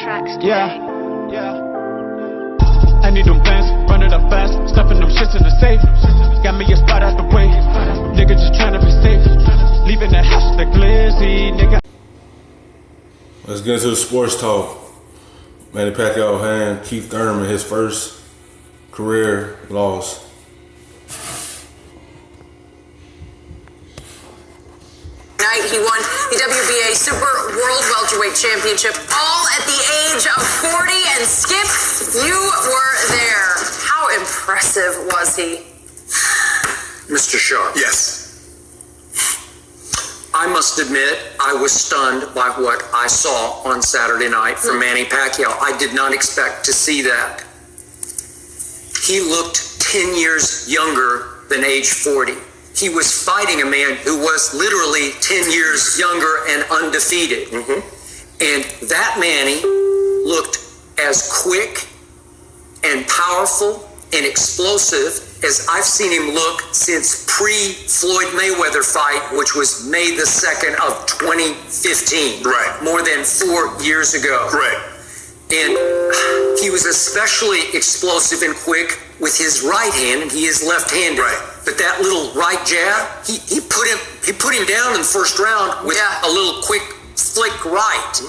tracks today. Yeah. I need them bands, run it up fast, stuffing them shits in the safe. Got me a spot out the way, nigga just tryna be safe. Leaving the house with the glizzy, nigga. Let's get into the sports talk. Manny Pacquiao hand Keith Thurman his first career loss. He won the WBA Super World Welterweight Championship, all at the age of 40. And Skip, you were there. How impressive was he? Mr. Sharp. Yes. I must admit, I was stunned by what I saw on Saturday night from Manny Pacquiao. I did not expect to see that. He looked 10 years younger than age 40. He was fighting a man who was literally 10 years younger and undefeated. And that Manny looked as quick and powerful and explosive as I've seen him look since pre-Floyd Mayweather fight, which was May the 2nd of 2015. Right. More than 4 years ago. Right. And he was especially explosive and quick with his right hand, and he is left-handed. Right. But that little right jab, he put him down in the first round with a little quick flick right.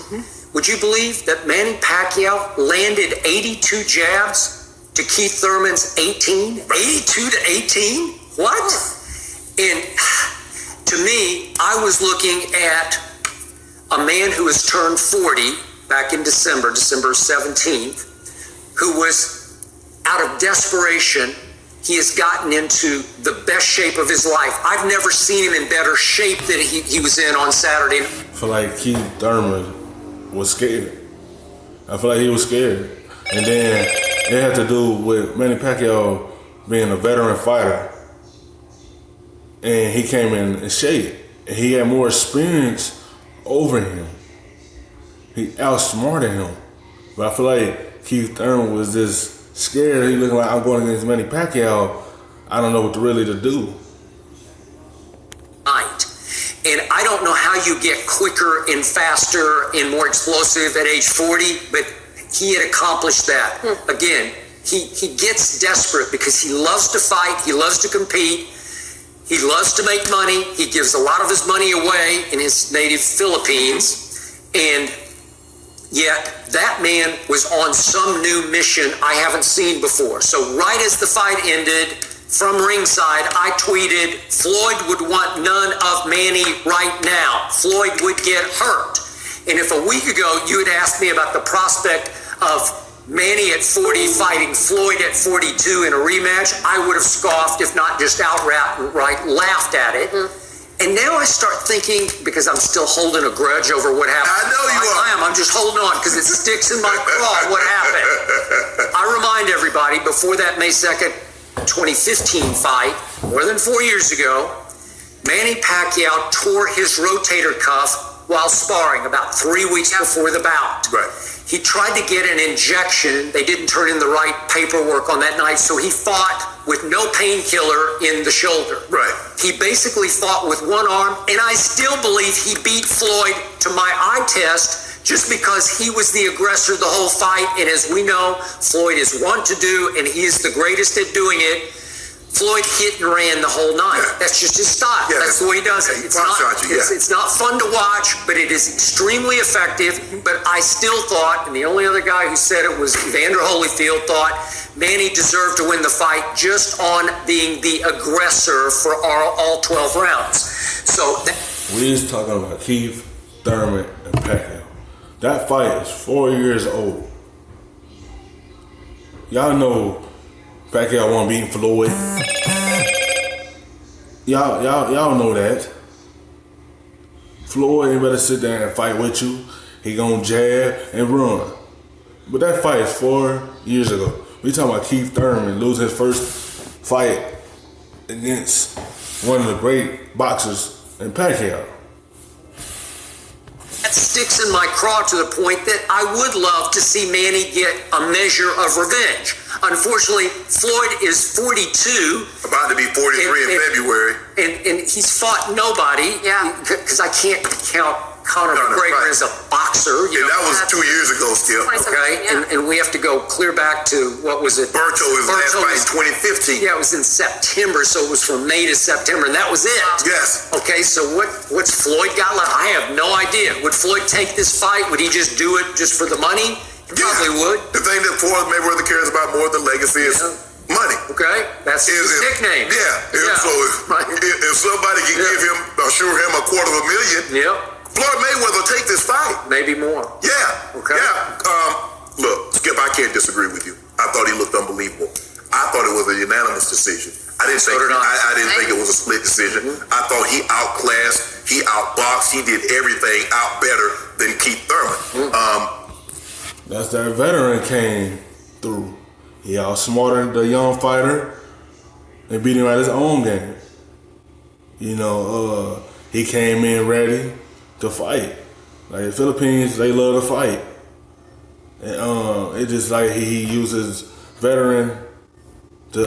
Would you believe that Manny Pacquiao landed 82 jabs to Keith Thurman's 18? 82 to 18? What? And to me, I was looking at a man who has turned 40 back in December 17th, who was out of desperation. He has gotten into the best shape of his life. I've never seen him in better shape than he was in on Saturday. I feel like Keith Thurman was scared. I feel like he was scared. And then it had to do with Manny Pacquiao being a veteran fighter. And he came in shape. And he had more experience over him. He outsmarted him. But I feel like Keith Thurman was just scared. He looking like, I'm going against Manny Pacquiao. I don't know what really to do. And I don't know how you get quicker and faster and more explosive at age 40, but he had accomplished that. Again, he gets desperate because he loves to fight, he loves to compete, he loves to make money, he gives a lot of his money away in his native Philippines, and yet that man was on some new mission I haven't seen before. So right as the fight ended, from ringside, I tweeted, Floyd would want none of Manny right now. Floyd would get hurt. And if a week ago you had asked me about the prospect of Manny at 40 fighting Floyd at 42 in a rematch, I would have scoffed, if not just outright laughed at it. And now I start thinking, because I'm still holding a grudge over what happened. I know you are. I am. I'm just holding on because it sticks in my craw what happened. I remind everybody, before that May 2nd, 2015 fight, more than 4 years ago, Manny Pacquiao tore his rotator cuff while sparring about 3 weeks before the bout. Right. He tried to get an injection. They didn't turn in the right paperwork on that night, so he fought with no painkiller in the shoulder. Right. He basically fought with one arm, and I still believe he beat Floyd to my eye test just because he was the aggressor the whole fight. And as we know, Floyd is one to do, and he is the greatest at doing it. Floyd hit and ran the whole night. Yeah. That's just his style. Yeah, that's the way he does it. It's not fun to watch, but it is extremely effective. But I still thought, and the only other guy who said it was Evander Holyfield, thought Manny deserved to win the fight just on being the aggressor for all 12 rounds. So we just talking about Keith Thurman and Pacquiao. That fight is 4 years old. Y'all know Pacquiao won't beat Floyd. Y'all know that. Floyd ain't better sit there and fight with you. He gonna jab and run. But that fight is 4 years ago. We talking about Keith Thurman lose his first fight against one of the great boxers in Pacquiao. That sticks in my craw to the point that I would love to see Manny get a measure of revenge. Unfortunately, Floyd is 42. About to be 43 in February. And he's fought nobody. Because I can't count Conor McGregor is a boxer. And that was 2 years ago, Skip. Okay, and we have to go clear back to, what was it? Berto, his last fight in 2015. Yeah, it was in September, so it was from May to September, and that was it. Yes. Okay, so what's Floyd got left? I have no idea. Would Floyd take this fight? Would he just do it just for the money? He probably would. The thing that Floyd Mayweather cares about more than legacy is money. Okay, that's his nickname. So if somebody can give him, assure him $250,000, Floyd Mayweather will take this fight. Maybe more. Yeah. Okay. Yeah. Look, Skip, I can't disagree with you. I thought he looked unbelievable. I thought it was a unanimous decision. I didn't think it was a split decision. I thought he outclassed, he outboxed, he did everything out better than Keith Thurman. That's that veteran came through. He outsmarted the young fighter and beat him at his own game. You know, he came in ready to fight. Like the Philippines, they love to fight. And it's just like he uses veteran to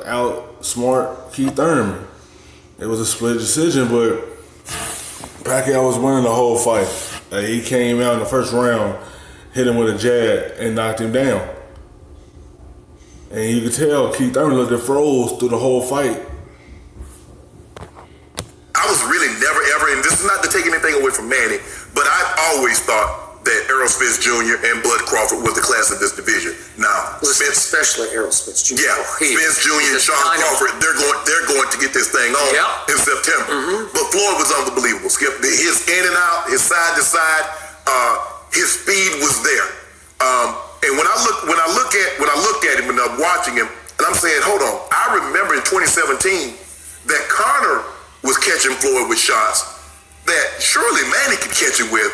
outsmart Keith Thurman. It was a split decision, but Pacquiao was winning the whole fight. Like, he came out in the first round, hit him with a jab, and knocked him down. And you could tell Keith Thurman looked at froze through the whole fight. I was really never ever, and this is not to take anything away from Manny, but I always thought that Errol Spence Jr. and Bud Crawford was the class of this division. Now, Especially Errol Spence Jr. Yeah, Spence Jr. and Sean Crawford, they're going to get this thing on in September. But Floyd was unbelievable. Skip, his in and out, his side to side, his speed was there. And when I looked at him and I'm watching him, and I'm saying, hold on, I remember in 2017 that Conor was catching Floyd with shots that surely Manny could catch him with.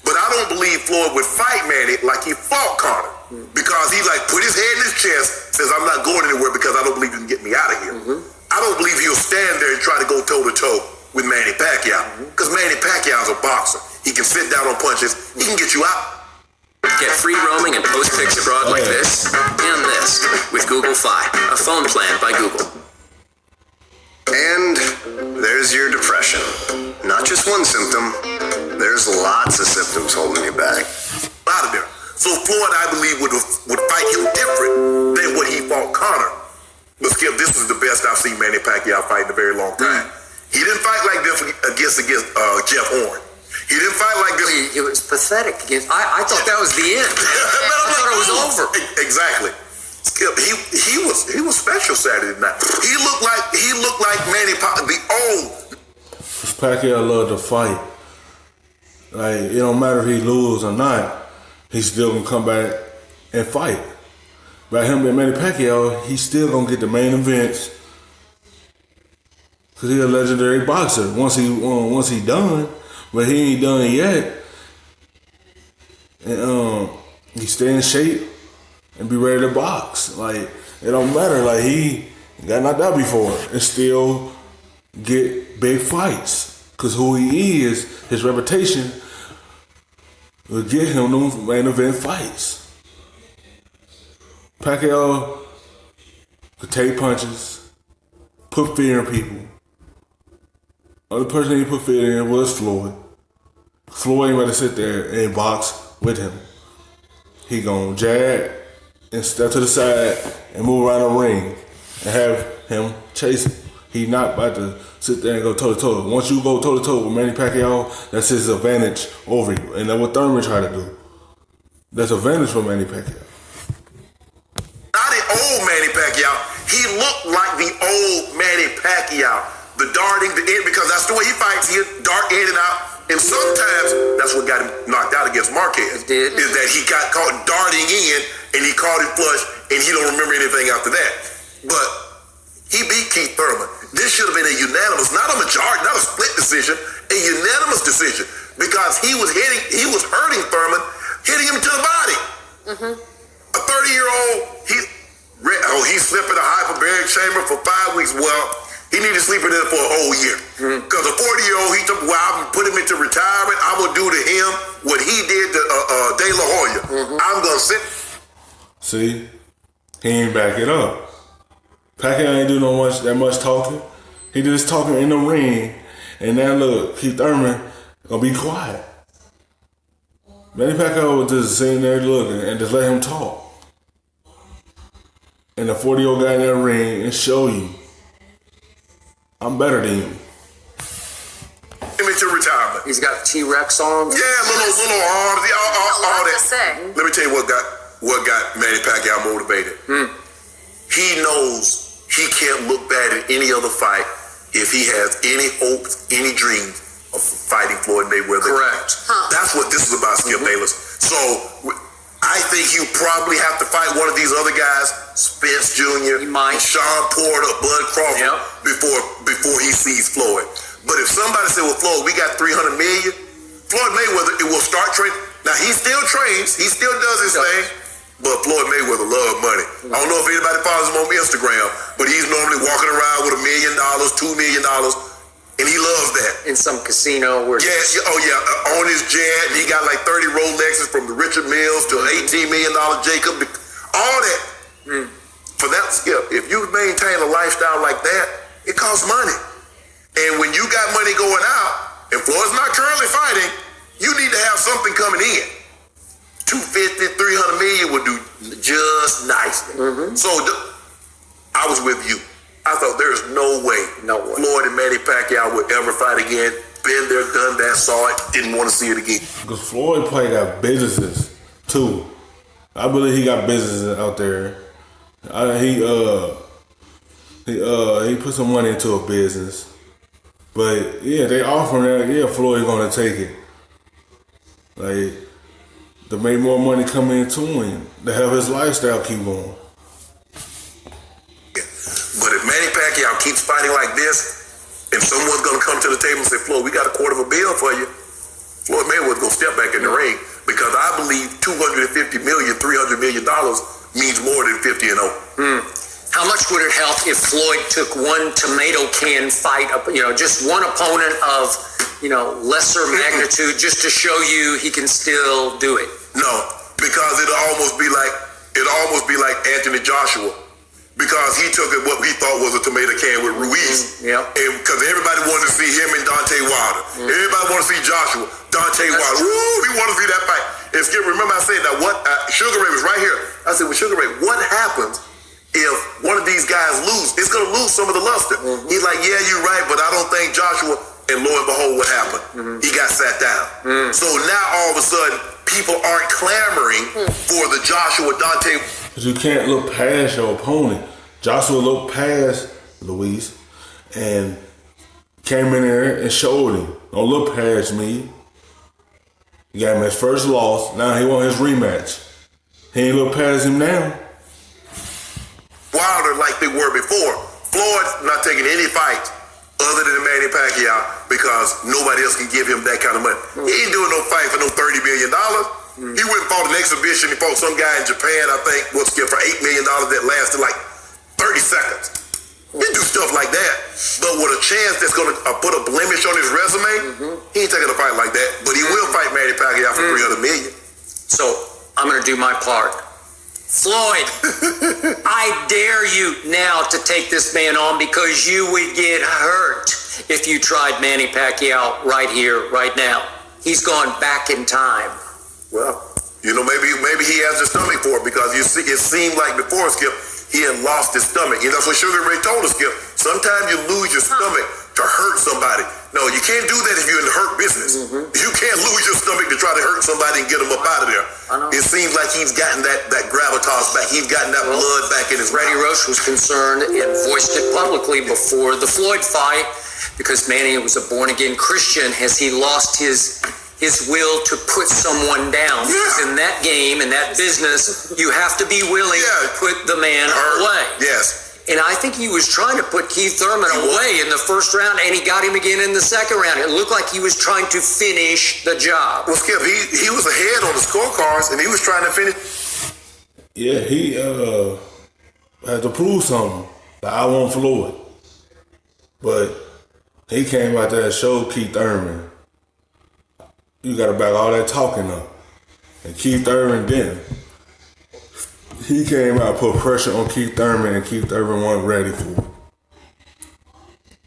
But I don't believe Floyd would fight Manny like he fought Conor, because he like put his head in his chest, says I'm not going anywhere because I don't believe you can get me out of here. I don't believe he'll stand there and try to go toe to toe with Manny Pacquiao, because Manny Pacquiao's a boxer. He can sit down on punches. He can get you out. Get free roaming and post pics abroad like this and this with Google Fi, a phone plan by Google. And there's your depression. Not just one symptom, there's lots of symptoms holding you back. Out of there. So Floyd, I believe, would fight him different than what he fought Conor. But Skip, this is the best I've seen Manny Pacquiao fight in a very long time. He didn't fight like this against Jeff Horn. He didn't fight like this. It was pathetic. I thought that was the end. I thought it was over. Exactly. Skip, he was special Saturday night. He looked like Manny the old. Pacquiao loved to fight. Like, it don't matter if he lose or not, he's still gonna come back and fight. By him being Manny Pacquiao, he's still gonna get the main events, cause he's a legendary boxer. Once he done, but he ain't done yet. And he stay in shape and be ready to box. Like, it don't matter. Like, he got knocked out before and still get big fights. Cause who he is, his reputation will get him those main event fights. Pacquiao could take punches, put fear in people. Other person he put fear in was Floyd. Floyd ain't ready to sit there and box with him. He gonna jab and step to the side and move around the ring and have him chase him. He not about to sit there and go toe to toe. Once you go toe to toe with Manny Pacquiao, that's his advantage over you, and that's what Thurman tried to do. That's advantage for Manny Pacquiao. Not the old Manny Pacquiao. He looked like the old Manny Pacquiao. The darting, the end, because that's the way he fights. He dart in and out. And sometimes that's what got him knocked out against Marquez. It did. Is that he got caught darting in and he caught him flush and he don't remember anything after that. But he beat Keith Thurman. This should have been a unanimous, not a majority, not a split decision, a unanimous decision, because he was hurting Thurman, hitting him to the body. A 30-year-old, he slept in a hyperbaric chamber for 5 weeks. Well, he needed to sleep in there for a whole year. Because a 40-year-old, he took, well, I'm put him into retirement. I'm going to do to him what he did to De La Hoya. I'm going to sit. See, he ain't back it up. Pacquiao ain't do that much talking. He just talking in the ring. And now look, Keith Thurman gonna be quiet. Manny Pacquiao was just sitting there looking and just let him talk. And the 40-year-old guy in that ring and show you, I'm better than you. Into retirement. He's got T-Rex arms. Yeah, little arms, all that. To say. Let me tell you what got Manny Pacquiao motivated. He knows he can't look bad in any other fight if he has any hopes, any dreams of fighting Floyd Mayweather. Correct. That's what this is about, Skip Bayless. So I think he'll probably have to fight one of these other guys, Spence Jr., He might. Sean Porter, Bud Crawford, before he sees Floyd. But if somebody said, well, Floyd, we got $300 million, Floyd Mayweather, it will start training. Now, he still trains. He still does his thing. But Floyd Mayweather loves money. I don't know if anybody follows him on Instagram, but he's normally walking around with $1 million, $2 million, and he loves that. In some casino where... On his jet. He got like 30 Rolexes from the Richard Mills to an $18 million Jacob. All that. For that, Skip, if you maintain a lifestyle like that, it costs money. And when you got money going out, and Floyd's not currently fighting, you need to have something coming in. 250, 300 million would do just nicely. So I was with you. I thought there's no way Floyd and Manny Pacquiao would ever fight again. Been there, done that, saw it, didn't want to see it again. Because Floyd probably got businesses too. I believe he got businesses out there. He put some money into a business. But yeah, they offering that. Yeah, Floyd gonna take it. Like to make more money coming into him, to have his lifestyle keep going. But if Manny Pacquiao keeps fighting like this, and someone's gonna come to the table and say, Floyd, we got $250 million for you, Floyd Mayweather's gonna step back in the ring because I believe $250 million, $300 million means more than 50-0. How much would it help if Floyd took one tomato can fight, just one opponent of, lesser magnitude, just to show you he can still do it? No, because it'll almost be like Anthony Joshua, because he took what he thought was a tomato can with Ruiz, and because everybody wanted to see him and Deontay Wilder, everybody wanted to see Joshua, Deontay Wilder. Ooh, we want to see that fight. And Skip, remember I said that Sugar Ray was right here. I said, well, Sugar Ray, what happens if one of these guys lose? It's going to lose some of the luster. He's like, yeah, you're right, but I don't think Joshua, and lo and behold, what happened? He got sat down. So now all of a sudden, people aren't clamoring for the Joshua Dante. Because you can't look past your opponent. Joshua looked past Luis and came in there and showed him, don't look past me. He got him his first loss, now he want his rematch. He ain't look past him now. Wilder like they were before. Floyd's not taking any fights other than Manny Pacquiao because nobody else can give him that kind of money. He ain't doing no fight for no $30 million. He went and fought an exhibition. He fought some guy in Japan, I think, for $8 million that lasted like 30 seconds. He do stuff like that. But with a chance that's going to put a blemish on his resume, he ain't taking a fight like that. But he will fight Manny Pacquiao for $300 million. So I'm going to do my part. Floyd, I dare you now to take this man on because you would get hurt if you tried Manny Pacquiao right here, right now. He's gone back in time. Well, maybe he has the stomach for it because it seemed like before, Skip, he had lost his stomach. That's what Sugar Ray told us, Skip. Sometimes you lose your stomach to hurt somebody. No, you can't do that if you're in the hurt business. You can't lose your stomach to try to hurt somebody and get them up out of there. It seems like he's gotten that gravitas back. He's gotten that blood back in his Freddie Roach was concerned and voiced it publicly before the Floyd fight because Manny was a born-again Christian. Has he lost his will to put someone down? Because in that game, in that business, you have to be willing to put the man away. Yes. And I think he was trying to put Keith Thurman away in the first round, and he got him again in the second round. It looked like he was trying to finish the job. Well, Skip, he was ahead on the scorecards, and he was trying to finish. Yeah, he had to prove something. Like, I want Floyd. But he came out there and showed Keith Thurman, you got to back all that talking up. And Keith Thurman didn't. He came out, put pressure on Keith Thurman, and Keith Thurman wasn't ready for it.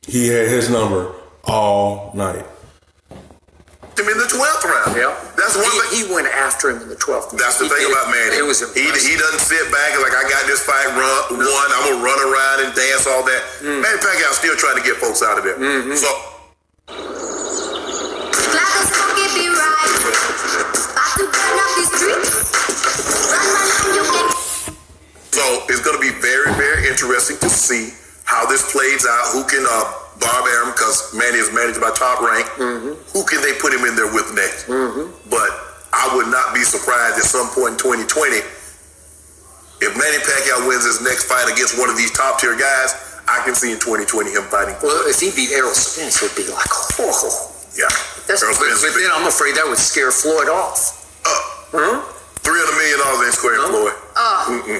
He had his number all night. Him in the 12th round. Yeah. That's one thing. He went after him in the 12th. That's the thing about Manny. It was he doesn't sit back and like, I got this fight won. I'm gonna run around and dance all that. Manny Pacquiao still trying to get folks out of there. So. So it's going to be very, very interesting to see how this plays out. Who can Bob Arum, because Manny is managed by Top Rank. Who can they put him in there with next? But I would not be surprised at some point in 2020 if Manny Pacquiao wins his next fight against one of these top tier guys. I can see in 2020 him fighting. Well, if he beat Errol Spence, it would be like, yeah. But then I'm afraid that would scare Floyd off. $300 million in square Floyd.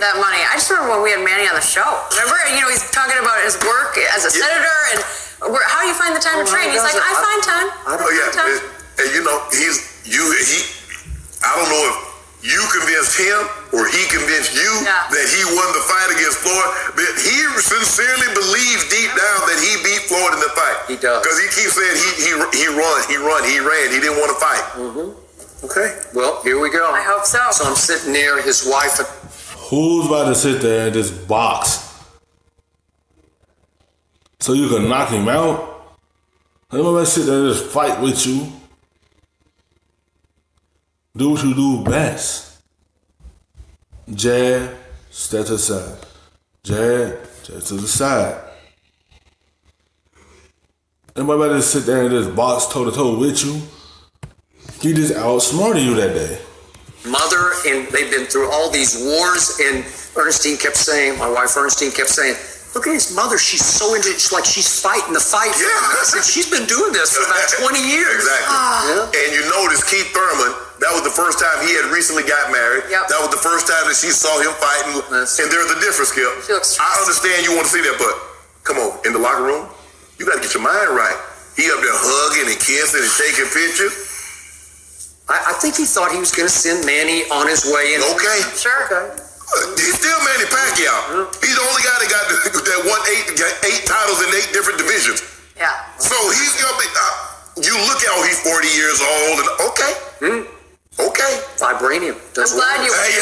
That money. I just remember when we had Manny on the show. Remember, he's talking about his work as a senator and how do you find the time to train? He's like, I find time. And I don't know if you convinced him or he convinced you that he won the fight against Floyd, but he sincerely believes deep down that he beat Floyd in the fight. He does. Because he keeps saying he ran. He didn't want to fight. Okay. Well, here we go. I hope so. So I'm sitting near his wife. Who's about to sit there in this box so you can knock him out? Nobody sit there and just fight with you. Do what you do best. Jab, step to the side. Jab, step to the side. Nobody about to sit there in this box toe to toe with you. He just outsmarted you that day. Mother, and they've been through all these wars, and Ernestine kept saying, my wife Ernestine kept saying, look at his mother, she's so into it, like she's fighting the fight. Yeah. I said, she's been doing this for about 20 years. Exactly. And you notice Keith Thurman, that was the first time he had recently got married. That was the first time that she saw him fighting. And there's a difference, Skip. I understand you want to see that, but come on, in the locker room, you got to get your mind right. He up there hugging and kissing and taking pictures. I think he thought he was going to send Manny on his way in. Okay. Sure. He's still Manny Pacquiao. He's the only guy that that won eight titles in 8 different divisions. Yeah. So he's going to be, you look at, he's 40 years old. And okay. Vibranium. I'm glad you. Hey,